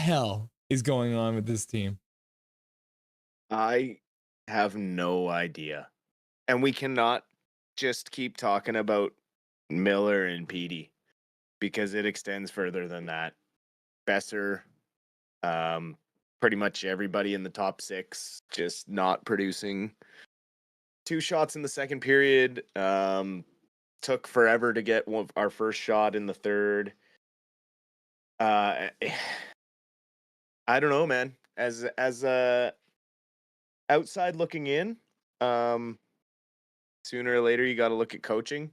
hell is going on with this team? I have no idea. And we cannot just keep talking about Miller and Petey because it extends further than that. Besser, um, pretty much everybody in the top six just not producing. Two shots in the second period. Took forever to get our first shot in the third. Uh, I don't know, man. As outside looking in, um, sooner or later you got to look at coaching.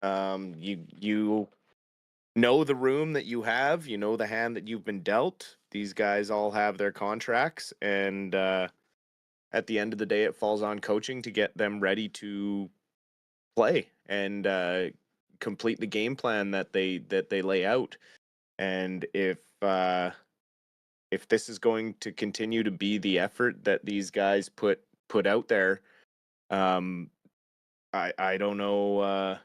You know the room that you have. You know the hand that you've been dealt. These guys all have their contracts, and at the end of the day, it falls on coaching to get them ready to play and complete the game plan that they lay out. And if this is going to continue to be the effort that these guys put out there, um, I don't know.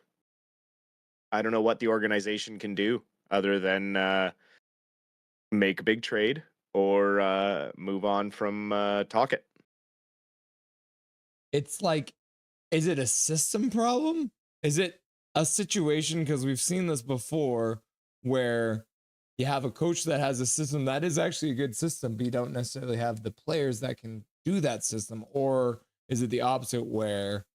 I don't know what the organization can do other than make a big trade or move on from Talkit. It's like, is it a system problem? Is it a situation? Because we've seen this before where you have a coach that has a system that is actually a good system, but you don't necessarily have the players that can do that system. Or is it the opposite where,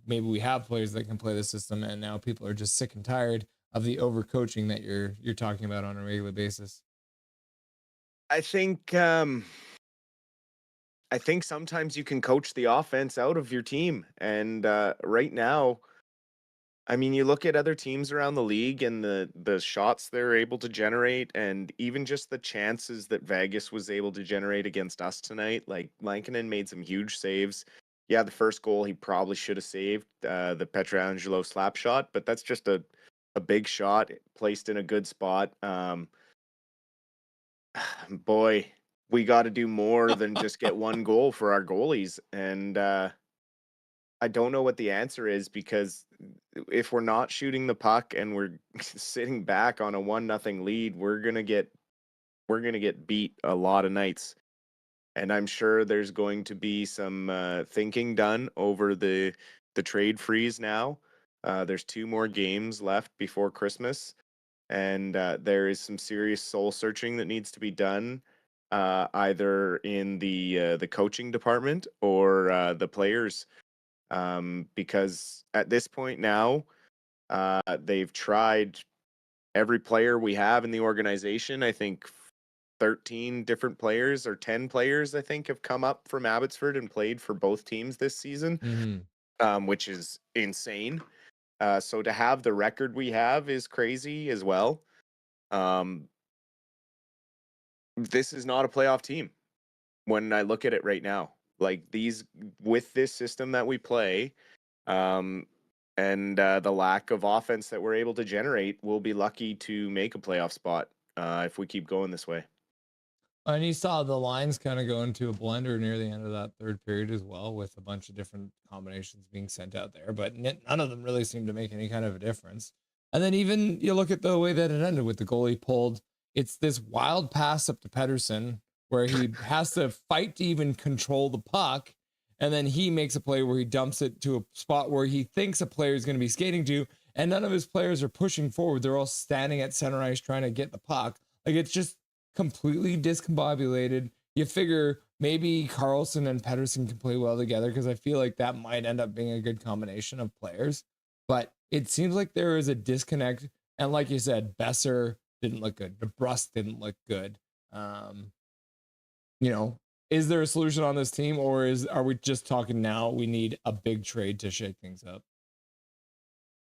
maybe we have players that can play the system and now people are just sick and tired of the overcoaching that you're talking about on a regular basis? I think I think sometimes you can coach the offense out of your team, and right now, I mean, you look at other teams around the league and the shots they're able to generate, and even just the chances that Vegas was able to generate against us tonight. Like Lankinen made some huge saves. Yeah, the first goal he probably should have saved, the Petrangelo slap shot, but that's just a big shot placed in a good spot. Boy, we got to do more than just get one goal for our goalies, and I don't know what the answer is because if we're not shooting the puck and we're sitting back on a 1-0 lead, we're gonna get beat a lot of nights. And I'm sure there's going to be some thinking done over the trade freeze now. There's two more games left before Christmas, and there is some serious soul searching that needs to be done, either in the coaching department or the players, because at this point now, they've tried every player we have in the organization. I think 13 different players or 10 players, I think, have come up from Abbotsford and played for both teams this season, Hmm. which is insane. So to have the record we have is crazy as well. Um, this is not a playoff team when I look at it right now. Like these, with this system that we play, um, and the lack of offense that we're able to generate, we'll be lucky to make a playoff spot if we keep going this way. And you saw the lines kind of go into a blender near the end of that third period as well, with a bunch of different combinations being sent out there, but none of them really seemed to make any kind of a difference. And then even you look at the way that it ended with the goalie pulled, it's this wild pass up to Pedersen where he has to fight to even control the puck. And then he makes a play where he dumps it to a spot where he thinks a player is going to be skating to, and none of his players are pushing forward. They're all standing at center ice trying to get the puck. Like it's just completely discombobulated. You figure maybe Carlson and Pedersen can play well together because I feel like that might end up being a good combination of players. But it seems like there is a disconnect. And like you said, Besser didn't look good. DeBrusque didn't look good. Um, you know, is there a solution on this team, or are we just talking now? We need a big trade to shake things up.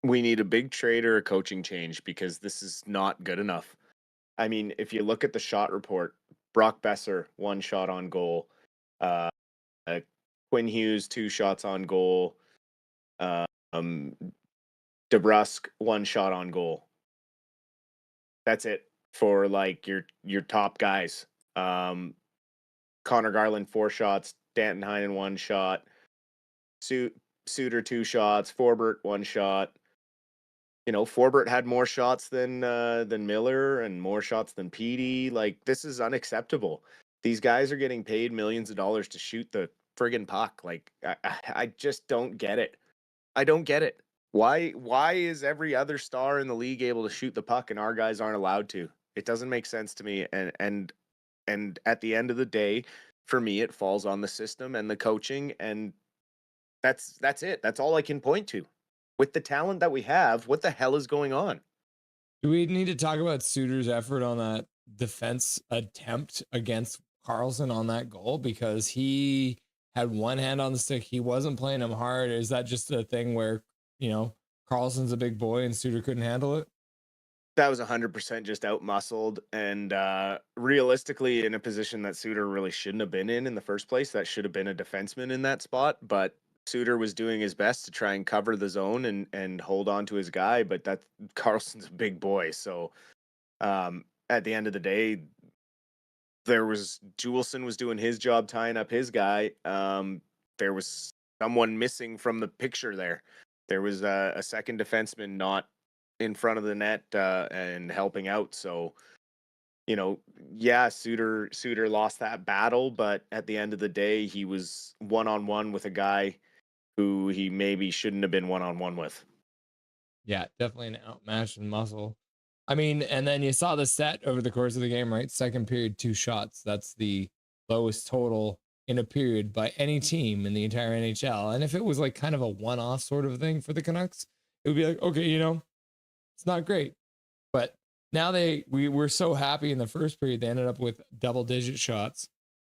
We need a big trade or a coaching change because this is not good enough. I mean, if you look at the shot report, Brock Besser, one shot on goal. Uh, Quinn Hughes, two shots on goal. Um, DeBrusque, one shot on goal. That's it for like your top guys. Um, Connor Garland, four shots. Danton Heinen, one shot. Suter, two shots. Forbert, one shot. Forbert had more shots than Miller and more shots than Petey. Like, this is unacceptable. These guys are getting paid millions of dollars to shoot the friggin' puck. Like, I just don't get it. I don't get it. Why is every other star in the league able to shoot the puck and our guys aren't allowed to? It doesn't make sense to me. And at the end of the day, for me, it falls on the system and the coaching, and that's it. That's all I can point to. With the talent that we have, what the hell is going on? Do we need to talk about Suter's effort on that defense attempt against Carlson on that goal? Because he had one hand on the stick. He wasn't playing him hard. Is that just a thing where, Carlson's a big boy and Suter couldn't handle it? That was 100% just out muscled, and realistically in a position that Suter really shouldn't have been in the first place. That should have been a defenseman in that spot, but Suter was doing his best to try and cover the zone and hold on to his guy, but that Carlson's a big boy. So at the end of the day, Juleson was doing his job tying up his guy. There was someone missing from the picture there. There was a second defenseman not in front of the net and helping out. So, yeah, Suter lost that battle, but at the end of the day, he was one-on-one with a guy who he maybe shouldn't have been one-on-one with. Yeah, definitely an outmatched in muscle. I mean, and then you saw the set over the course of the game, right? Second period, 2 shots. That's the lowest total in a period by any team in the entire NHL. And if it was like kind of a one-off sort of thing for the Canucks, it would be like, okay, it's not great. But now we were so happy in the first period, they ended up with double-digit shots.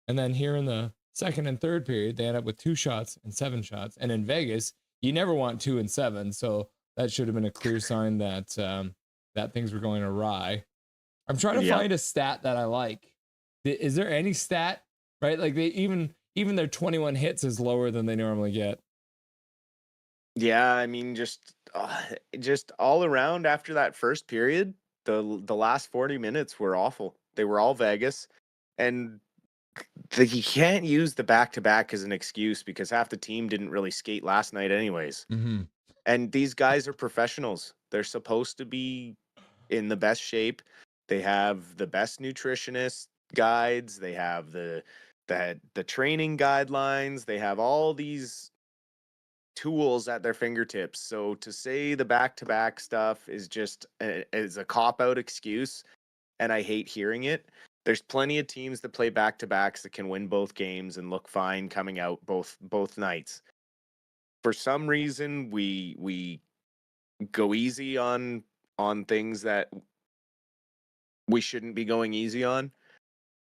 And then here in the second and third period, they ended up with 2 shots and 7 shots. And in Vegas, you never want 2 and 7. So that should have been a clear sign that that things were going awry. I'm trying to find a stat that I like. Is there any stat, right? Like they even their 21 hits is lower than they normally get. Yeah, I mean, just all around after that first period, the last 40 minutes were awful. They were all Vegas, and you can't use the back-to-back as an excuse because half the team didn't really skate last night anyways. Mm-hmm. And these guys are professionals. They're supposed to be in the best shape. They have the best nutritionist guides. They have the training guidelines. They have all these tools at their fingertips. So to say the back-to-back stuff is just is a cop-out excuse, and I hate hearing it. There's plenty of teams that play back-to-backs that can win both games and look fine coming out both nights. For some reason, we go easy on things that we shouldn't be going easy on,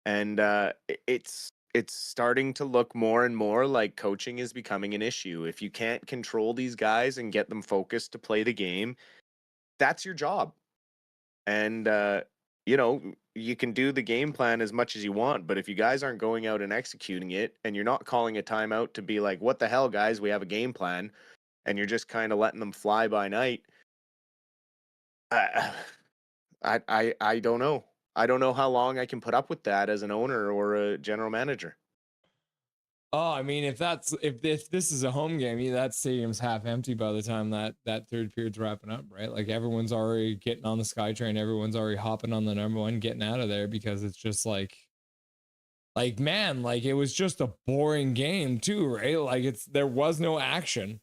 and it's starting to look more and more like coaching is becoming an issue. If you can't control these guys and get them focused to play the game, that's your job. And you can do the game plan as much as you want, but if you guys aren't going out and executing it, and you're not calling a timeout to be like, what the hell, guys, we have a game plan, and you're just kind of letting them fly by night, I don't know. I don't know how long I can put up with that as an owner or a general manager. Oh, I mean, if this is a home game, that stadium's half empty by the time that third period's wrapping up, right? Like everyone's already getting on the SkyTrain, everyone's already hopping on the number one, getting out of there because it's just like man, like it was just a boring game too, right? Like there was no action.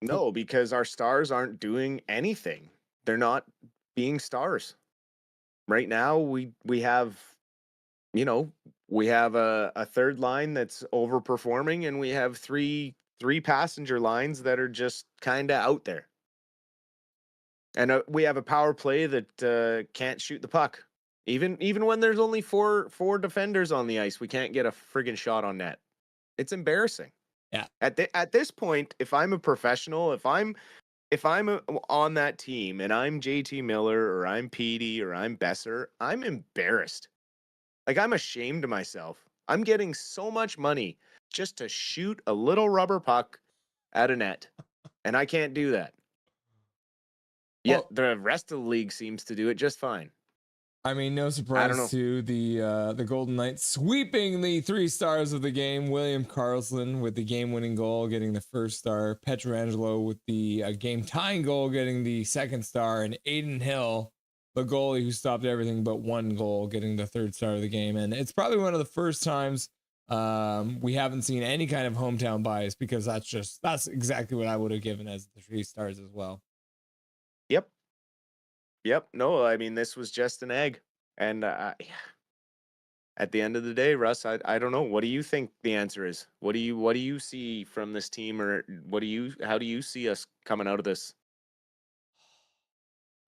No, because our stars aren't doing anything. They're not being stars. Right now, we have, we have a third line that's overperforming, and we have three passenger lines that are just kind of out there. And we have a power play that can't shoot the puck. Even when there's only four defenders on the ice, we can't get a friggin' shot on net. It's embarrassing. Yeah. At this point, if I'm a professional, if I'm on that team and I'm JT Miller or I'm Petey or I'm Besser, I'm embarrassed. Like, I'm ashamed of myself. I'm getting so much money just to shoot a little rubber puck at a net, and I can't do that. Yet the rest of the league seems to do it just fine. I mean, no I don't surprise know. to the Golden Knights sweeping the 3 stars of the game. William Karlsson with the game-winning goal, getting the first star. Petrangelo with the game-tying goal, getting the second star, and Aiden Hill, the goalie who stopped everything but one goal, getting the third star of the game. And it's probably one of the first times we haven't seen any kind of hometown bias, because that's exactly what I would have given as the 3 stars as well. Yep. Yep. No, I mean, this was just an egg. And at the end of the day, Russ, I don't know. What do you think the answer is? What do you see from this team, or how do you see us coming out of this?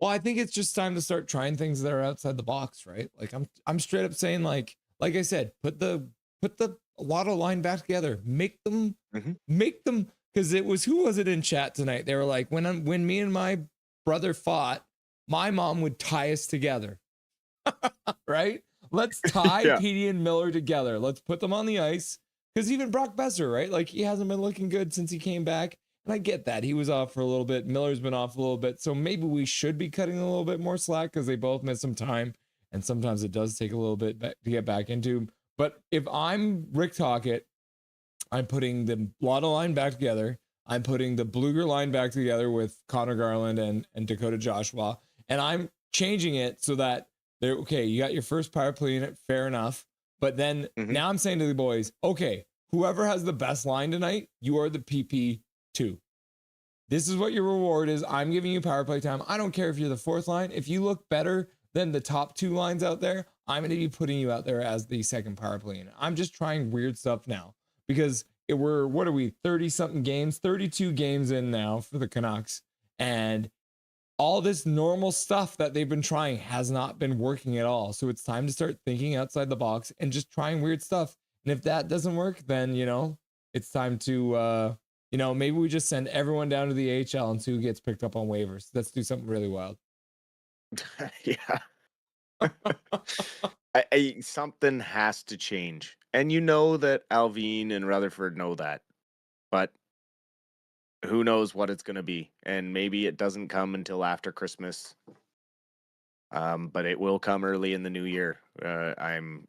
Well, I think it's just time to start trying things that are outside the box, right? Like I'm straight up saying, like I said, put the Lotto line back together. Mm-hmm. Make them, because it was, who was it in chat tonight? They were like, when me and my brother fought, my mom would tie us together. Right? Let's tie Yeah. Petey and Miller together. Let's put them on the ice. Because even Brock Besser, right? Like, he hasn't been looking good since he came back. And I get that. He was off for a little bit. Miller's been off a little bit. So maybe we should be cutting a little bit more slack, because they both miss some time. And sometimes it does take a little bit to get back into. But if I'm Rick Tocchet, I'm putting the Lotto line back together. I'm putting the Bluger line back together with Connor Garland and Dakota Joshua. And I'm changing it so that they're okay. You got your first power play in it, fair enough. But then Mm-hmm. now I'm saying to the boys, okay, whoever has the best line tonight, you are the PP2. This is what your reward is. I'm giving you power play time. I don't care if you're the fourth line. If you look better than the top 2 lines out there, I'm going to be putting you out there as the second power play unit. I'm just trying weird stuff now, because what are we, 30 something games, 32 games in now for the Canucks, and all this normal stuff that they've been trying has not been working at all. So it's time to start thinking outside the box and just trying weird stuff. And if that doesn't work, then it's time to maybe we just send everyone down to the AHL and see who gets picked up on waivers. Let's do something really wild. Yeah. Something has to change. And you know that Alvin and Rutherford know that. But who knows what it's going to be. And maybe it doesn't come until after Christmas. But it will come early in the new year. I'm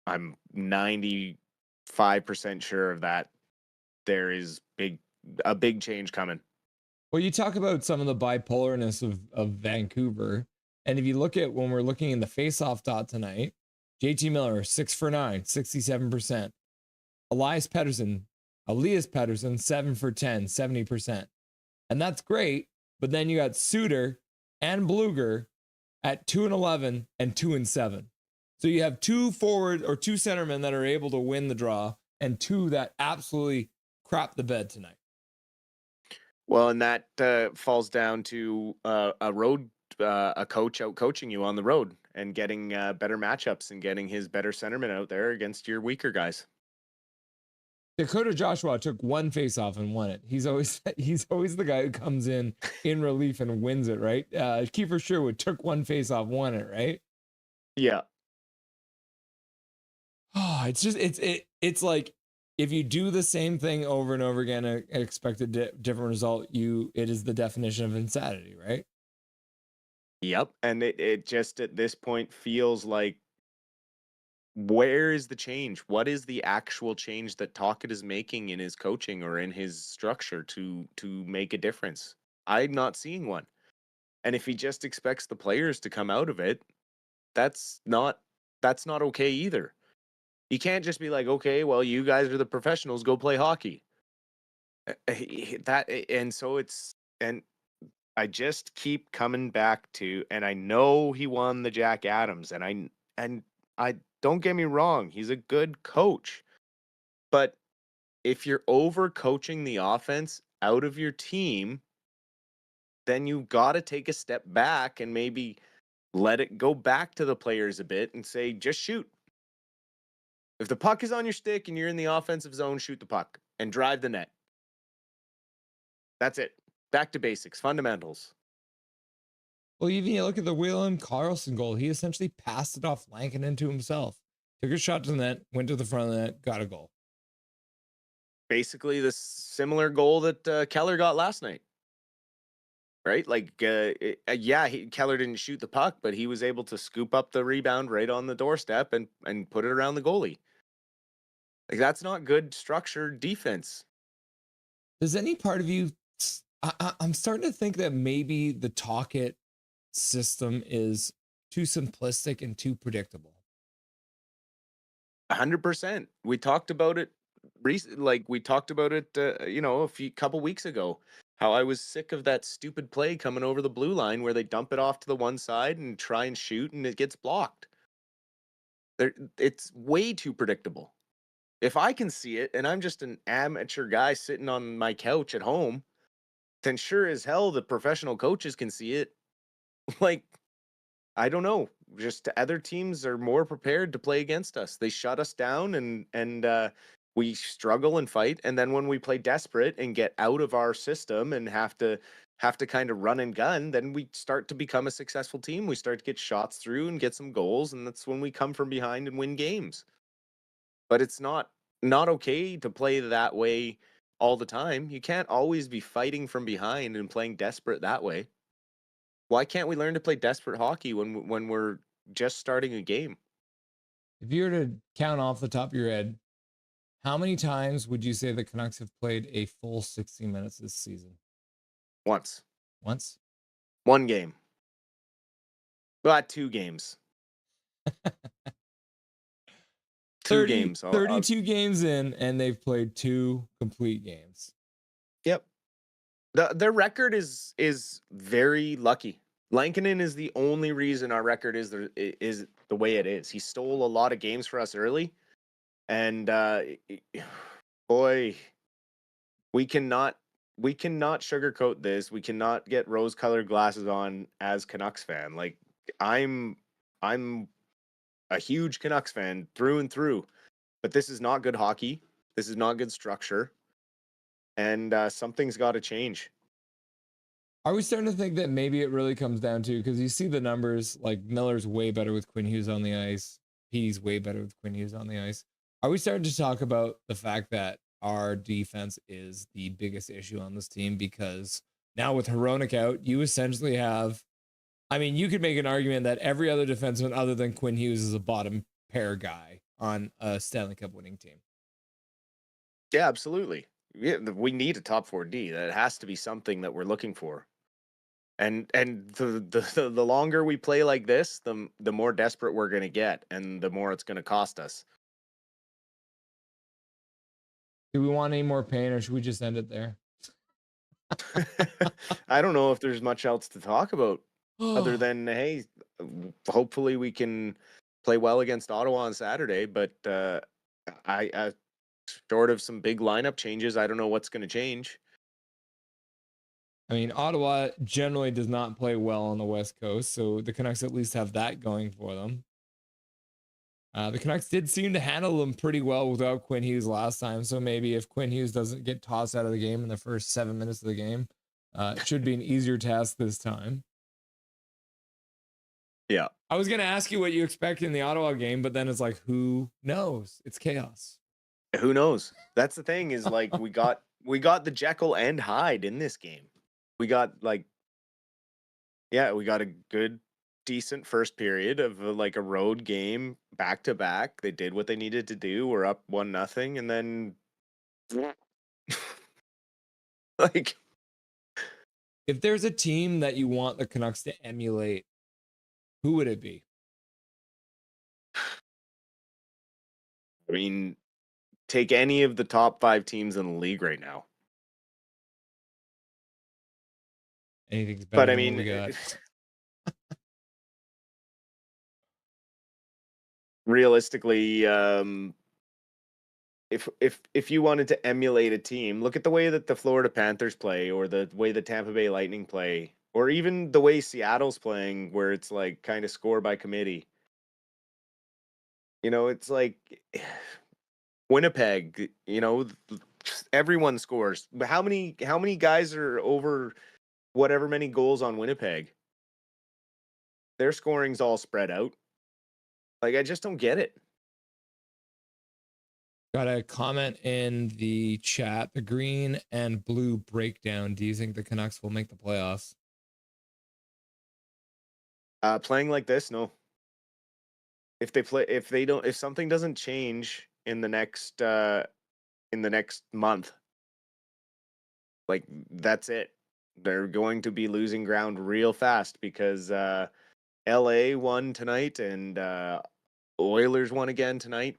95% sure of that. There is a big change coming. Well, you talk about some of the bipolarness of Vancouver. And if you look at, when we're looking in the face-off dot tonight, JT Miller, 6 for 9, 67%. Elias Pettersson, 7 for 10, 70%. And that's great. But then you got Suter and Bluger at 2 and 11 and 2 and 7. So you have 2 forward or 2 centermen that are able to win the draw, and 2 that absolutely crap the bed tonight. Well, and that falls down to a coach out coaching you on the road and getting better matchups and getting his better centerman out there against your weaker guys. Dakota Joshua took 1 faceoff and won it. He's always the guy who comes in relief and wins it, right? Kiefer Sherwood took 1 faceoff, won it, right? Yeah. Oh, it's like, if you do the same thing over and over again and expect a different result, it is the definition of insanity, right? Yep. And it just at this point feels like, where is the change? What is the actual change that Tocchet is making in his coaching or in his structure to make a difference? I'm not seeing one. And if he just expects the players to come out of it, that's not okay either. You can't just be like, okay, well, you guys are the professionals, go play hockey. And I just keep coming back to, and I know he won the Jack Adams, and I don't get me wrong, he's a good coach. But if you're over coaching the offense out of your team, then you got to take a step back and maybe let it go back to the players a bit and say, just shoot. If the puck is on your stick and you're in the offensive zone, shoot the puck and drive the net. That's it. Back to basics, fundamentals. Well, even you look at the William Karlsson goal, he essentially passed it off Lankinen to himself. Took a shot to the net, went to the front of the net, got a goal. Basically the similar goal that Keller got last night. right? Like, yeah, Keller didn't shoot the puck, but he was able to scoop up the rebound right on the doorstep and put it around the goalie. Like, that's not good structured defense. Does any part of you? I'm starting to think that maybe the talk it system is too simplistic and too predictable. 100%. We talked about it like we talked about it, a few couple weeks ago. How I was sick of that stupid play coming over the blue line where they dump it off to the one side and try and shoot and it gets blocked. It's way too predictable. If I can see it and I'm just an amateur guy sitting on my couch at home, then sure as hell the professional coaches can see it. Like, I don't know. Just other teams are more prepared to play against us. They shut us down and we struggle and fight. And then when we play desperate and get out of our system and have to kind of run and gun, then we start to become a successful team. We start to get shots through and get some goals, and that's when we come from behind and win games. But it's not okay to play that way all the time. You can't always be fighting from behind and playing desperate that way. Why can't we learn to play desperate hockey when we're just starting a game? If you were to count off the top of your head, how many times would you say the Canucks have played a full 60 minutes this season? Once. Once? One game. Well, 2 games. 2 games. 32 games in, and they've played 2 complete games. Yep. Their record is very lucky. Lankinen is the only reason our record is the way it is. He stole a lot of games for us early, and boy, we cannot sugarcoat this. We cannot get rose-colored glasses on as Canucks fan. Like, I'm a huge Canucks fan through and through, but this is not good hockey. This is not good structure, and something's got to change. Are we starting to think that maybe it really comes down to, because you see the numbers, like Miller's way better with Quinn Hughes on the ice, Petey's way better with Quinn Hughes on the ice. Are we starting to talk about the fact that our defense is the biggest issue on this team? Because now with Hronek out, you essentially have, I mean, you could make an argument that every other defenseman other than Quinn Hughes is a bottom pair guy on a Stanley Cup winning team. Yeah, absolutely. Yeah, we need a top 4D. That has to be something that we're looking for. And the longer we play like this, the more desperate we're going to get, and the more it's going to cost us. Do we want any more pain, or should we just end it there? I don't know if there's much else to talk about other than, hey, hopefully we can play well against Ottawa on Saturday. But I short of some big lineup changes, I don't know what's going to change. I mean, Ottawa generally does not play well on the West Coast, so the Canucks at least have that going for them. The Canucks did seem to handle them pretty well without Quinn Hughes last time, so maybe if Quinn Hughes doesn't get tossed out of the game in the first 7 minutes of the game, it should be an easier task this time. Yeah. I was going to ask you what you expect in the Ottawa game, but then it's like, who knows? It's chaos. Who knows? That's the thing, is like we got the Jekyll and Hyde in this game. We got we got a good, decent first period of a road game back to back. They did what they needed to do. We're up 1-0, and then like, if there's a team that you want the Canucks to emulate, who would it be? I mean, take any of the top 5 teams in the league right now. Anything's better But I than what mean, we got. realistically, if you wanted to emulate a team, look at the way that the Florida Panthers play, or the way the Tampa Bay Lightning play, or even the way Seattle's playing, where it's like kind of score by committee. It's like Winnipeg, everyone scores. But how many guys are over whatever many goals on Winnipeg? Their scoring's all spread out. Like, I just don't get it. Got a comment in the chat. The green and blue breakdown. Do you think the Canucks will make the playoffs? Playing like this, no. If something doesn't change in the next month, like that's it. They're going to be losing ground real fast because LA won tonight and Oilers won again tonight,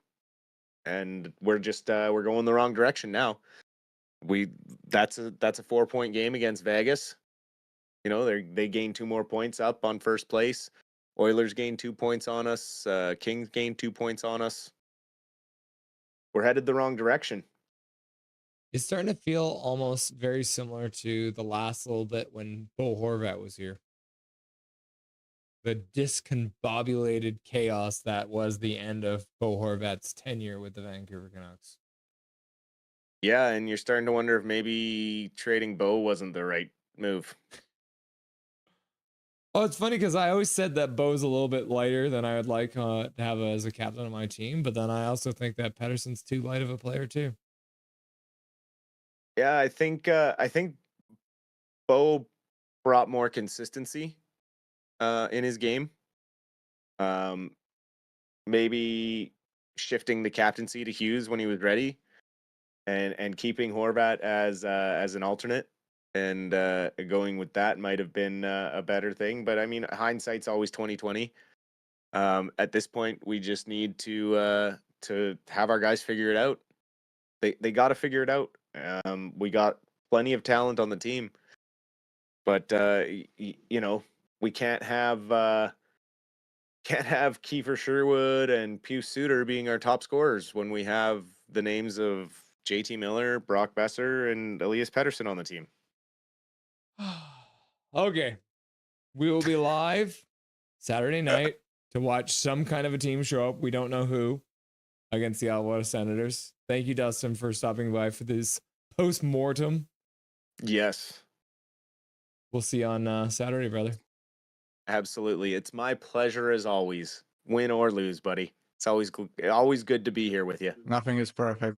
and we're going the wrong direction now. That's a 4-point game against Vegas. You know, they gained 2 more points up on first place. Oilers gained 2 points on us. Kings gained 2 points on us. We're headed the wrong direction. It's starting to feel almost very similar to the last little bit when Bo Horvat was here. The discombobulated chaos that was the end of Bo Horvat's tenure with the Vancouver Canucks. Yeah, and you're starting to wonder if maybe trading Bo wasn't the right move. Oh, it's funny because I always said that Bo's a little bit lighter than I would like to have as a captain of my team, but then I also think that Pettersson's too light of a player too. Yeah, I think Bo brought more consistency in his game. Maybe shifting the captaincy to Hughes when he was ready, and keeping Horvat as an alternate, and going with that might have been a better thing. But I mean, hindsight's always 20/20. At this point, we just need to have our guys figure it out. They got to figure it out. We got plenty of talent on the team, but you know, we can't have Kiefer Sherwood and Pius Suter being our top scorers when we have the names of JT Miller, Brock Besser, and Elias Pettersson on the team. Okay. We will be live Saturday night to watch some kind of a team show up. We don't know who against the Alberta Senators. Thank you, Dustin, for stopping by for this post-mortem. Yes. We'll see you on Saturday, brother. Absolutely. It's my pleasure as always. Win or lose, buddy. It's always good to be here with you. Nothing is perfect.